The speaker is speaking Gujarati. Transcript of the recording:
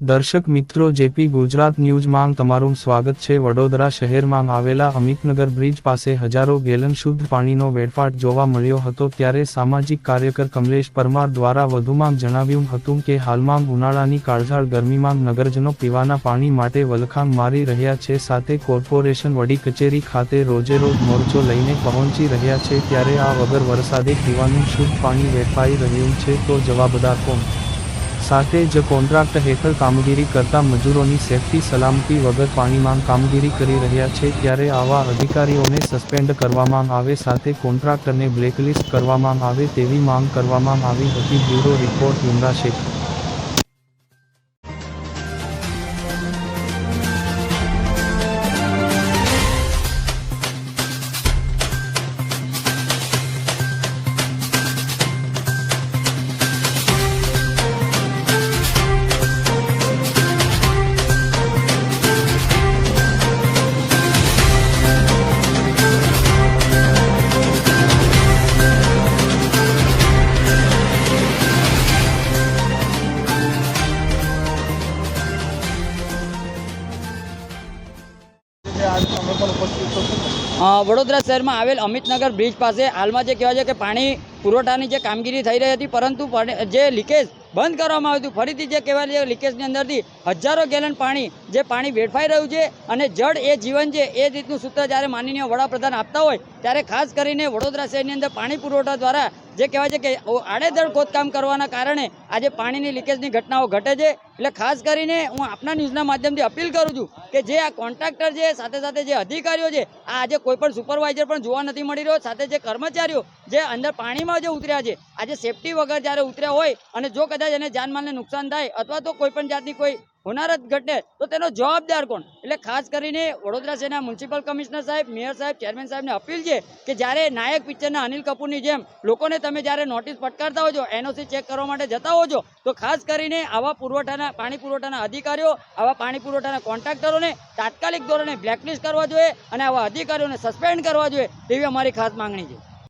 દર્શક મિત્રો, જેપી ગુજરાત ન્યૂઝમાં તમારું સ્વાગત છે। વડોદરા શહેરમાં આવેલા અમિતનગર બ્રિજ પાસે હજારો ગેલન શુદ્ધ પાણીનો વેડફાટ જોવા મળ્યો હતો, ત્યારે સામાજિક કાર્યકર કમલેશ પરમાર દ્વારા વધુમાં જણાવ્યું હતું કે હાલમાં ઉનાળાની કાળઝાળ ગરમીમાં નગરજનો પીવાના પાણી માટે વલખાણ મારી રહ્યા છે, સાથે કોર્પોરેશન વડી કચેરી ખાતે રોજેરોજ મોરચો લઈને પહોંચી રહ્યા છે, ત્યારે આ વગર વરસાદે પીવાનું શુદ્ધ પાણી વેડફાઈ રહ્યું છે, તો જવાબદાર કોણ? સાથે જ કોન્ટ્રાક્ટ હેઠળ કામગીરી કરતા મજૂરોની સેફટી સલામતી વગર પાણીમાં કામગીરી કરી રહ્યા છે, ત્યારે આવા અધિકારીઓને સસ્પેન્ડ કરવામાં આવે, સાથે કોન્ટ્રાક્ટરને બ્લેકલિસ્ટ કરવામાં આવે તેવી માંગ કરવામાં આવી હતી। Bureau report Yumra Shaikh. વડોદરા શહેરમાં આવેલ અમિતનગર બ્રિજ પાસે હાલમાં જે કહેવાય છે કે પાણી પુરવઠાની જે કામગીરી થઈ રહી હતી, પરંતુ જે લીકેજ બંધ કરવામાં આવ્યું હતું, ફરીથી જે કહેવાય છે લીકેજની અંદરથી હજારો ગેલન પાણી જે પાણી વેડફાઈ રહ્યું છે, અને જળ એ જીવન છે એ રીતનું સૂત્ર જ્યારે માનનીય વડાપ્રધાન આપતા હોય, ત્યારે ખાસ કરીને વડોદરા શહેરની અંદર પાણી પુરવઠા દ્વારા જે કહેવાય છે કે આડેધડ ખોદકામ કરવાના કારણે આજે પાણીની લીકેજની ઘટનાઓ ઘટે છે। એટલે ખાસ કરીને હું આપના ન્યૂઝના માધ્યમથી અપીલ કરું છું કે જે આ કોન્ટ્રાક્ટર છે, સાથે સાથે જે અધિકારીઓ છે, આ આજે કોઈ પણ સુપરવાઇઝર પણ જોવા નથી મળી રહ્યો, સાથે જે કર્મચારીઓ જે અંદર પાણીમાં જે ઉતર્યા છે, આજે સેફટી વગર જ્યારે ઉતર્યા હોય અને જો કદાચ એને જાનમાલને નુકસાન થાય અથવા તો કોઈ પણ જાતની કોઈ હોનારત ઘટે તો તેનો જવાબદાર કોણ? એટલે ખાસ કરીને વડોદરા શહેરના મ્યુનિસિપલ કમિશનર સાહેબ, મેયર સાહેબ, ચેરમેન સાહેબને અપીલ છે કે જ્યારે નાયક પિક્ચરના અનિલ કપૂરની જેમ લોકોને તમે જ્યારે નોટિસ ફટકારતા હો છો, એનઓસી ચેક કરવા માટે જતા હો છો, તો ખાસ કરીને આવા પાણી પુરવઠાના અધિકારીઓ, આવા પાણી પુરવઠાના કોન્ટ્રાક્ટરોને તાત્કાલિક ધોરણે બ્લેકલિસ્ટ કરવા જોઈએ અને આવા અધિકારીઓને સસ્પેન્ડ કરવા જોઈએ તેવી અમારી ખાસ માંગણી છે।